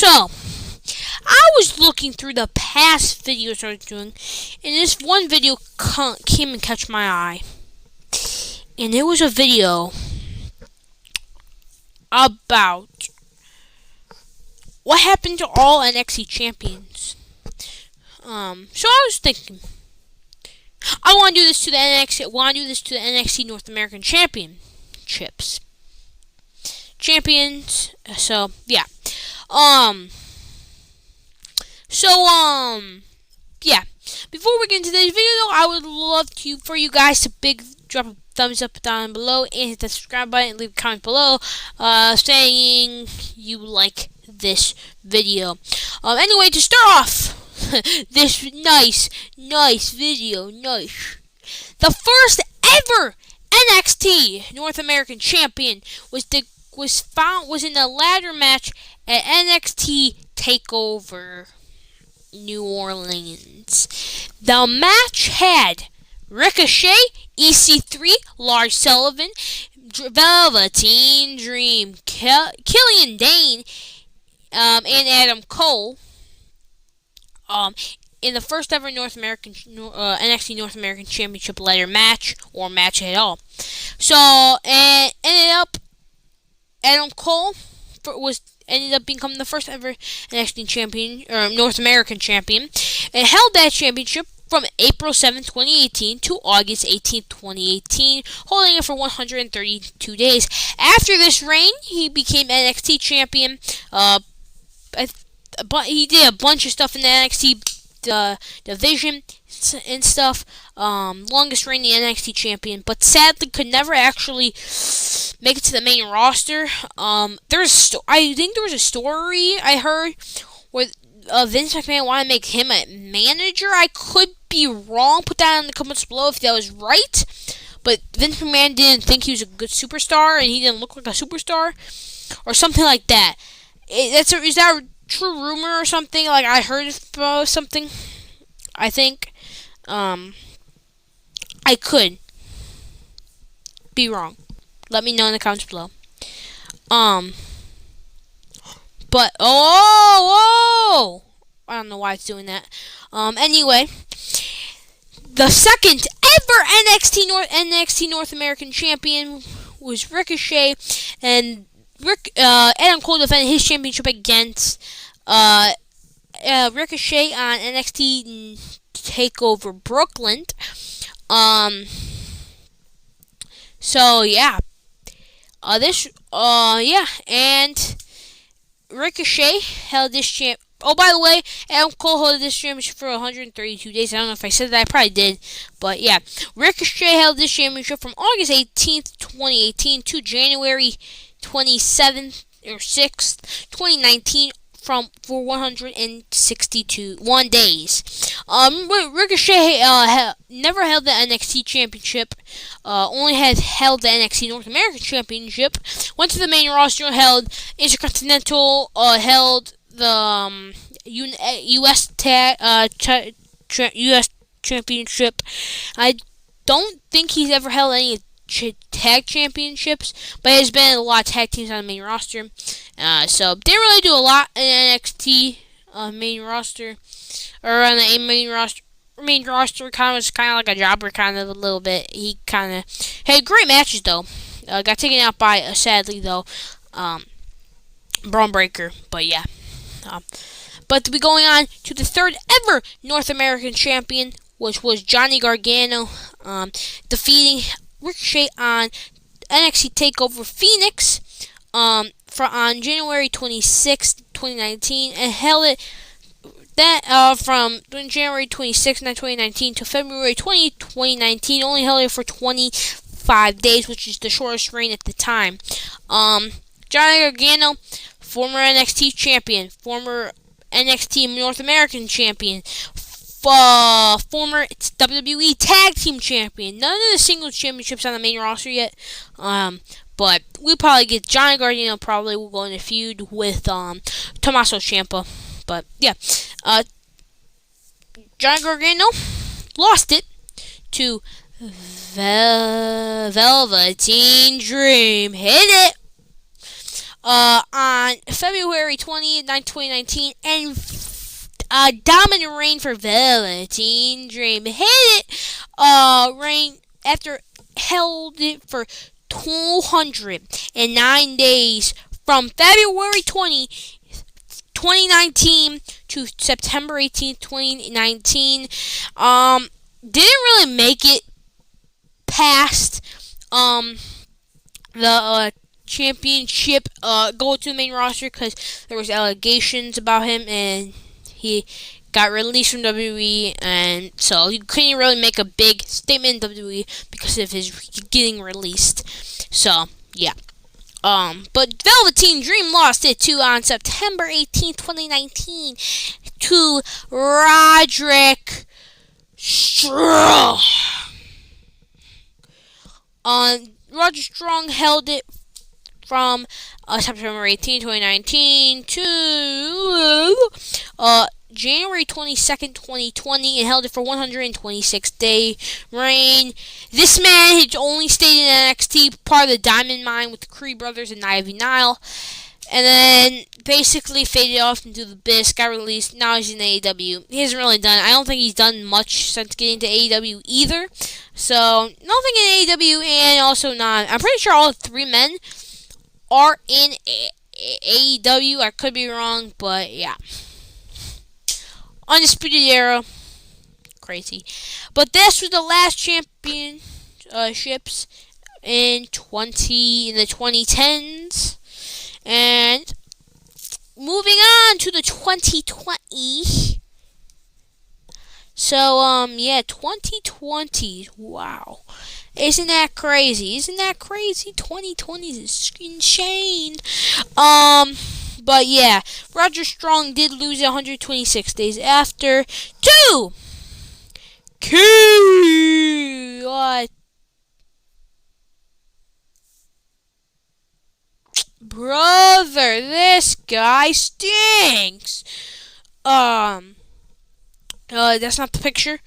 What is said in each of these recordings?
So, I was looking through the past videos I was doing, and this one video came and catch my eye. And it was a video about what happened to all NXT champions. So I was thinking, I want to do this to the NXT. I want to do this to the NXT North American Championships. Champions. So yeah. Yeah. Before we get into today's video, though, I would love for you guys to drop a thumbs up down below and hit the subscribe button and leave a comment below, saying you like this video. Anyway, to start off this nice video, the first ever NXT North American champion was in the ladder match at NXT Takeover New Orleans. The match had Ricochet, EC3, Lars Sullivan, Velveteen Dream, Killian Dane, and Adam Cole. In the first ever NXT North American Championship ladder match, or match at all. So, and ended up, Adam Cole ended up becoming the first ever NXT champion, or North American champion, and held that championship from April 7, 2018 to August 18, 2018, holding it for 132 days. After this reign, he became NXT champion. But he did a bunch of stuff in the NXT division and stuff. Longest reigning NXT champion, but sadly could never actually make it to the main roster. I think there was a story I heard where Vince McMahon wanted to make him a manager. I could be wrong. Put that in the comments below if that was right. But Vince McMahon didn't think he was a good superstar, and he didn't look like a superstar, or something like that. Is that a true rumor or something? Like, I heard something. I think. I could be wrong. Let me know in the comments below. But I don't know why it's doing that. Anyway, the second ever NXT North American champion was Ricochet, and Adam Cole defended his championship against Ricochet on NXT Takeover Brooklyn. So yeah. And Ricochet held this champ. Oh, by the way, Adam Cole held this championship for 132 days. I don't know if I said that. I probably did. But yeah. Ricochet held this championship from August 18th, 2018 to January 27th or 6th, 2019 for 161 days. Ricochet never held the NXT Championship. Only had held the NXT North American Championship. Went to the main roster, held Intercontinental, held the U.S. U.S. Championship. I don't think he's ever held any tag championships, but there's been a lot of tag teams on the main roster. So didn't really do a lot in NXT main roster, or on the main roster. Main roster was kind of like a jobber, kind of a little bit. He kind of had great matches though. Got taken out by sadly though, Braun Breaker. But yeah. But to be going on to the third ever North American champion, which was Johnny Gargano, defeating Ricochet on NXT Takeover Phoenix on January 26, 2019, and held it from January 26, 2019 to February 20, 2019. Only held it for 25 days, which is the shortest reign at the time. Johnny Gargano, former NXT champion, former NXT North American champion, former WWE Tag Team Champion. None of the singles championships on the main roster yet. But we probably get Johnny Gargano. Probably will go in a feud with Tommaso Ciampa. But yeah, Johnny Gargano lost it to Velveteen Dream. Hit it on February 20th, 2019, and a dominant reign for Velveteen Dream. Hit it, reign after held it for 209 days from February 2019 to September 18th, 2019. Didn't really make it past the championship go to the main roster because there was allegations about him and he got released from WWE, and so he couldn't really make a big statement in WWE because of his getting released. So yeah. But Velveteen Dream lost it too on September 18th, 2019 to Roderick Strong. Roger Strong held it from September 18, 2019 to January 22nd, 2020, and held it for 126-day reign. This man had only stayed in NXT, part of the Diamond Mine with the Creed brothers and Ivy Nile, and then basically faded off into the abyss, got released. Now he's in AEW. He hasn't really done, I don't think he's done much since getting to AEW either. So, nothing in AEW, and also not. I'm pretty sure all three men are in AEW. I could be wrong, but yeah. Undisputed Era. Crazy. But this was the last championships in the 2010s. And moving on to the 2020. So, 2020. Wow. Isn't that crazy? 2020 is insane. But yeah, Roger Strong did lose 126 days after to brother, this guy stinks. That's not the picture.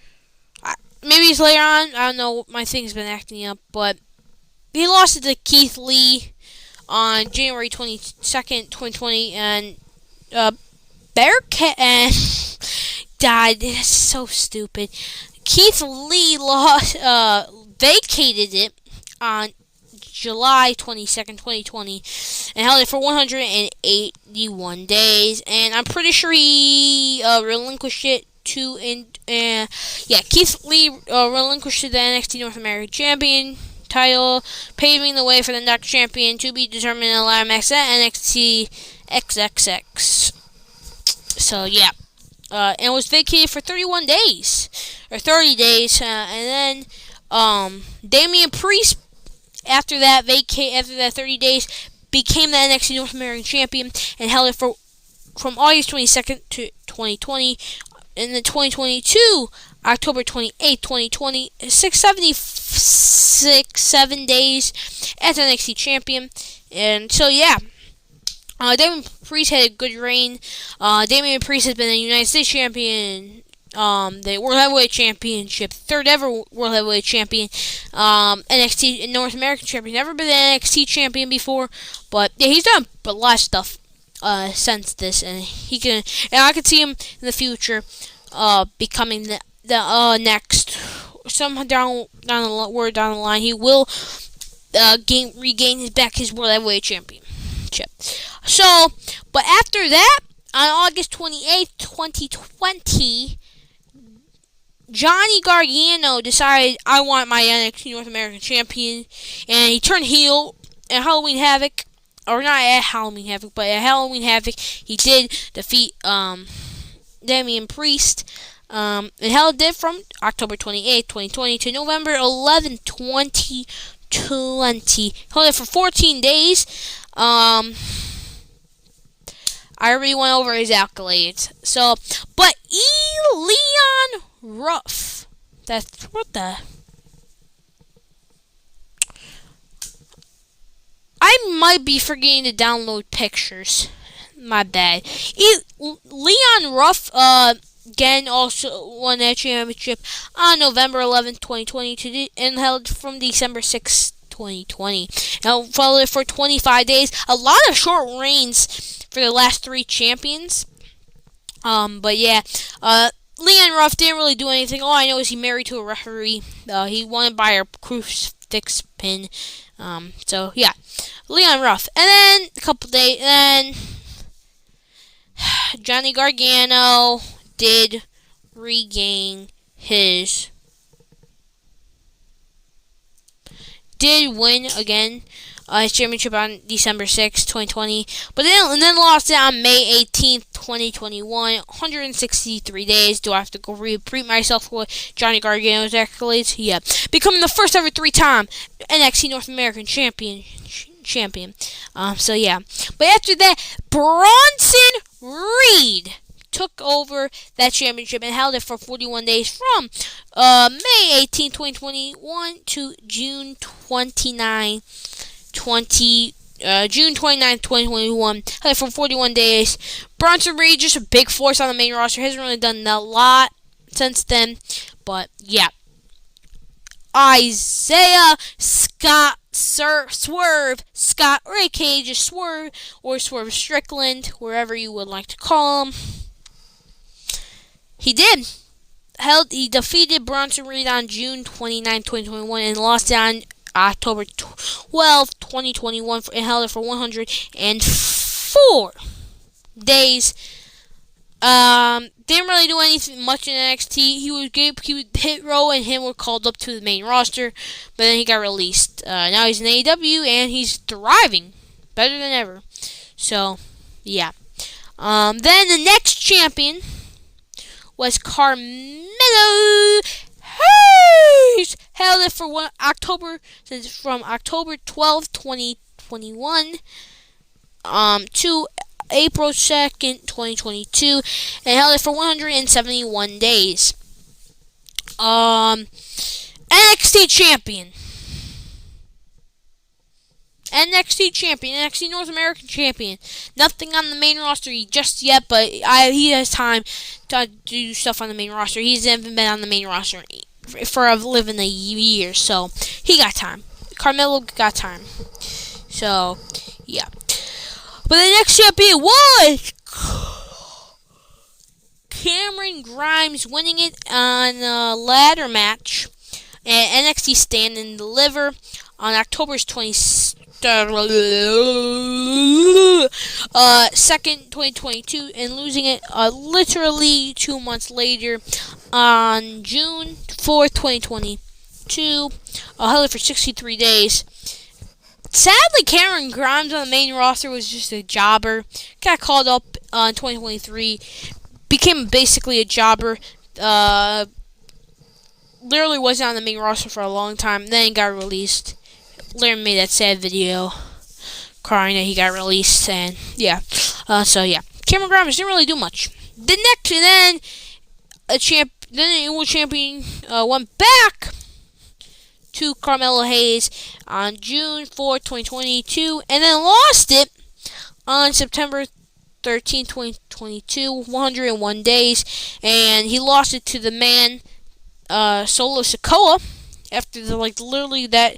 Maybe it's later on. I don't know. My thing's been acting up, but he lost it to Keith Lee on January 22nd, 2020, and Bearcat and died. That's so stupid. Keith Lee vacated it on July 22nd, 2020, and held it for 181 days. And I'm pretty sure he relinquished it to Keith Lee relinquished the NXT North American Champion title, paving the way for the next champion to be determined in the ladder match at NXT XXX. So yeah, and was vacated for 31 days or 30 days, and then Damian Priest after that 30 days became the NXT North American Champion and held it from August 22nd to 2020. In the 2022, October 28th, 2020, 7 days as NXT champion. And so, yeah, Damian Priest had a good reign. Damian Priest has been a United States champion, the World Heavyweight Championship, third ever World Heavyweight Champion, NXT North American Champion. Never been an NXT champion before, but yeah, he's done a lot of stuff since this, and I could see him in the future becoming the next, somehow down the line, he will regain his World Heavyweight Championship. So, but after that, on August 28th, 2020, Johnny Gargano decided, I want my NXT North American Champion, and he turned heel at Halloween Havoc. Or not at Halloween Havoc, but at Halloween Havoc, he did defeat Damian Priest. And held it from October 28th, 2020 to November 11th, 2020. Held it for 14 days. I already went over his accolades. So, but Leon Ruff. That's what the... I might be forgetting to download pictures. My bad. Leon Ruff, again, also won that championship on November 11th, 2020, and held from December 6th, 2020. Now, followed it for 25 days. A lot of short reigns for the last 3 champions. But yeah, Leon Ruff didn't really do anything. All I know is he married to a referee. He won by a crucifix pin. So yeah, Leon Ruff. And then a couple days, then Johnny Gargano did regain his. Did win again his championship on December 6th, 2020, but then lost it on May 18th, 2021. 163 days. Do I have to go repeat myself for Johnny Gargano's accolades? Yeah. Becoming the first ever 3-time NXT North American champion. So yeah. But after that, Bronson Reed took over that championship and held it for 41 days from May 18, 2021 to June 29, 2021. Held it for 41 days. Bronson Reed, just a big force on the main roster. Hasn't really done a lot since then. But yeah. Isaiah Scott, Swerve Scott, or aka just Swerve, or Swerve Strickland, wherever you would like to call him. He did. He defeated Bronson Reed on June 29, 2021 and lost it on October 12, 2021 and held it for 104 days. Didn't really do anything much in NXT. He would Hit Row and him were called up to the main roster, but then he got released. Now he's in AEW and he's thriving better than ever. So, yeah. Then the next champion was Carmelo Hayes. Held it for from October 12, 2021 to April 2nd, 2022, and held it for 171 days. NXT champion. NXT North American champion. Nothing on the main roster just yet, but he has time to do stuff on the main roster. He's even been on the main roster for living a year, so he got time. Carmelo got time. So, yeah. But the next champion was Cameron Grimes, winning it on a ladder match at NXT Stand and Deliver on October 2nd, 2022, and losing it literally 2 months later on June 4th, 2022. Held it for 63 days. Sadly, Cameron Grimes on the main roster was just a jobber. Got called up in 2023. Became basically a jobber. Literally wasn't on the main roster for a long time. Then he got released. Larry made that sad video crying that he got released. And yeah. So yeah. Cameron Grimes didn't really do much. The next, and then the world champion went back to Carmelo Hayes on June 4, 2022, and then lost it on September 13, 2022, 101 days, and he lost it to the man, Solo Sikoa, after literally that,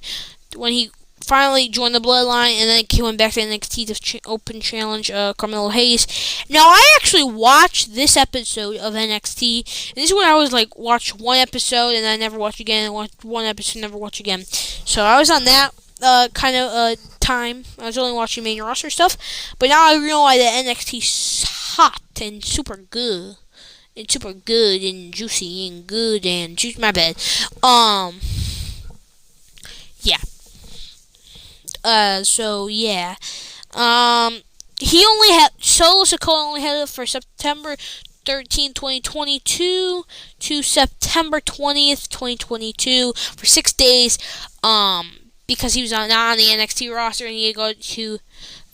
when he finally joined the Bloodline, and then he went back to NXT to open challenge Carmelo Hayes. Now, I actually watched this episode of NXT, and this is when I was watch one episode, and I never watch again, and watch one episode, never watch again. So I was on that kind of time. I was only watching main roster stuff, but now I realize that NXT's hot and super good. And super good and juicy and good and juicy. My bad. Yeah. So yeah. He only had Solo Sikoa only had it for September 13, 2022 to September 20th, 2022 for 6 days. Because he was not on the NXT roster, and he had to go to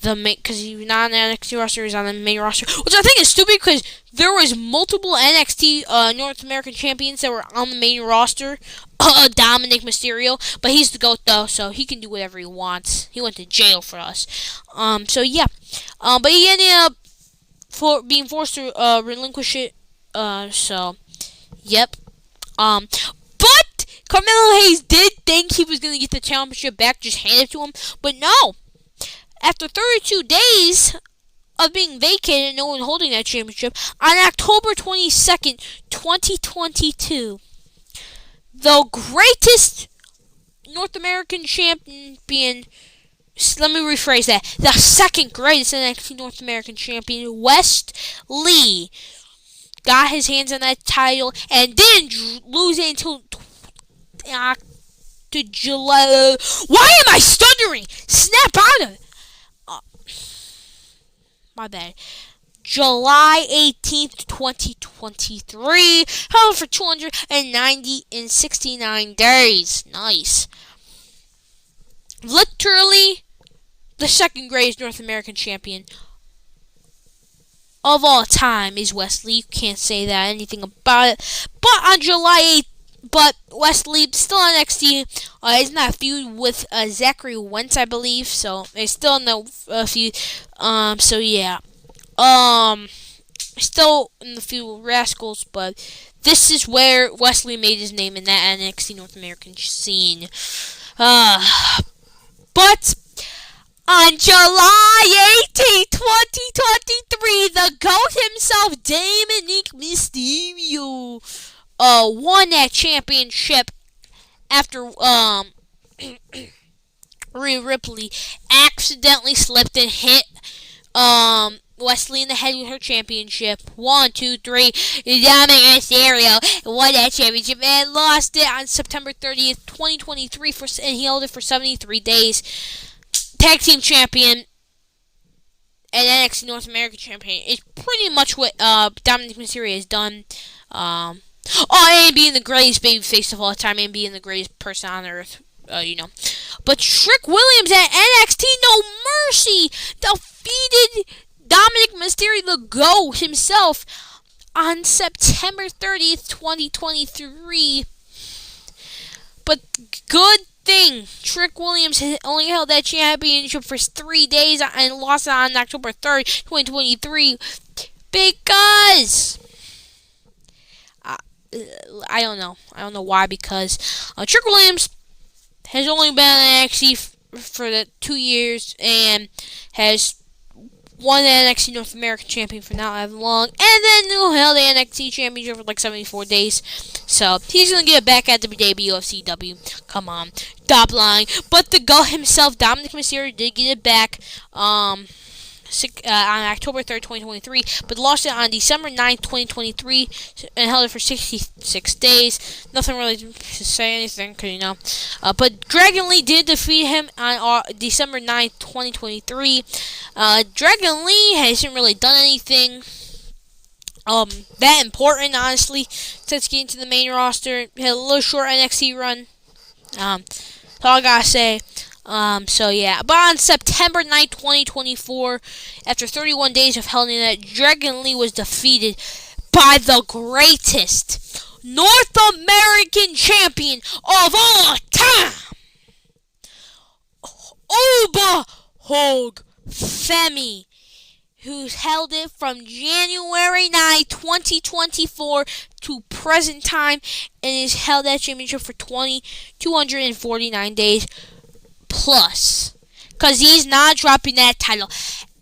the main, because he was not on the NXT roster, he was on the main roster, which I think is stupid because there was multiple NXT North American champions that were on the main roster. Dominic Mysterio, but he's the GOAT though, so he can do whatever he wants. He went to jail for us. So yeah. But he ended up being forced to relinquish it. So, yep. But Carmelo Hayes did think he was going to get the championship back, just hand it to him. But no. After 32 days of being vacated and no one holding that championship, on October 22nd, 2022, the greatest North American champion, let me rephrase that, the second greatest NXT North American champion, Wes Lee, got his hands on that title and didn't lose it until to July. Why am I stuttering? Snap out of it. My bad. July 18th, 2023. Held for 269 days. Nice. Literally the second greatest North American champion of all time is Wes Lee. You can't say that anything about it. But on July 8th, Wes Lee still on NXT. He's not a feud with Zachary Wentz, I believe. So he's still in the feud. So yeah. Still in the feud with Rascals, but this is where Wes Lee made his name in that NXT North American scene. But on July 18th, 2023, the GOAT himself, Dominic Mysterio, won that championship after Rhea Ripley accidentally slipped and hit Wes Lee in the head with her championship. 1, 2, 3. Dominic Mysterio won that championship and lost it on September 30th, 2023, and he held it for 73 days. Tag team champion and NXT North American champion is pretty much what Dominic Mysterio has done. And being the greatest babyface of all time, and being the greatest person on earth, But Trick Williams at NXT No Mercy defeated Dominic Mysterio, the GOAT himself, on September 30th, 2023. But good thing Trick Williams only held that championship for 3 days and lost it on October 3rd, 2023. Because I don't know. I don't know why. Because Trick Williams has only been on NXT for the 2 years and has won the NXT North American champion for not that long, and then held the NXT championship for like 74 days. So he's gonna get it back at the WCW. Come on, stop lying. But the GOAT himself, Dominic Mysterio, did get it back on October 3rd, 2023, but lost it on December 9th, 2023, and held it for 66 days. Nothing really to say anything, cause but Dragon Lee did defeat him on December 9th, 2023. Dragon Lee hasn't really done anything that important, honestly, since getting to the main roster. He had a little short NXT run. That's all I gotta say. So yeah, but on September 9th, 2024, after 31 days of Hell in a Cell, Dragon Lee was defeated by the greatest North American champion of all time, Oba Hog Femi, who's held it from January 9th, 2024 to present time, and has held that championship for 249 days. Plus, because he's not dropping that title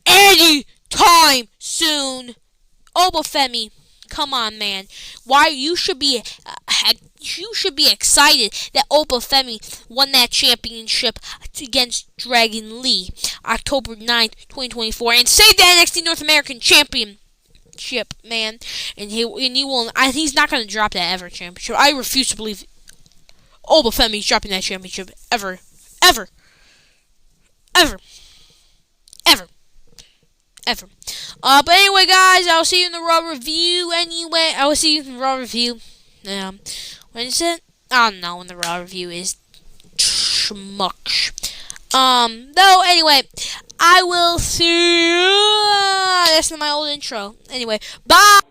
anytime soon. Obafemi, come on, man. Why you should be excited that Obafemi won that championship against Dragon Lee, October 9th, 2024, and saved the NXT North American championship, man. And he's not gonna drop that ever championship. I refuse to believe Obafemi's dropping that championship ever. But anyway, guys, I'll see you in the Raw review. When is it? I don't know when the Raw review is. Schmuck. Though, anyway, I will see you. That's not my old intro. Anyway, bye.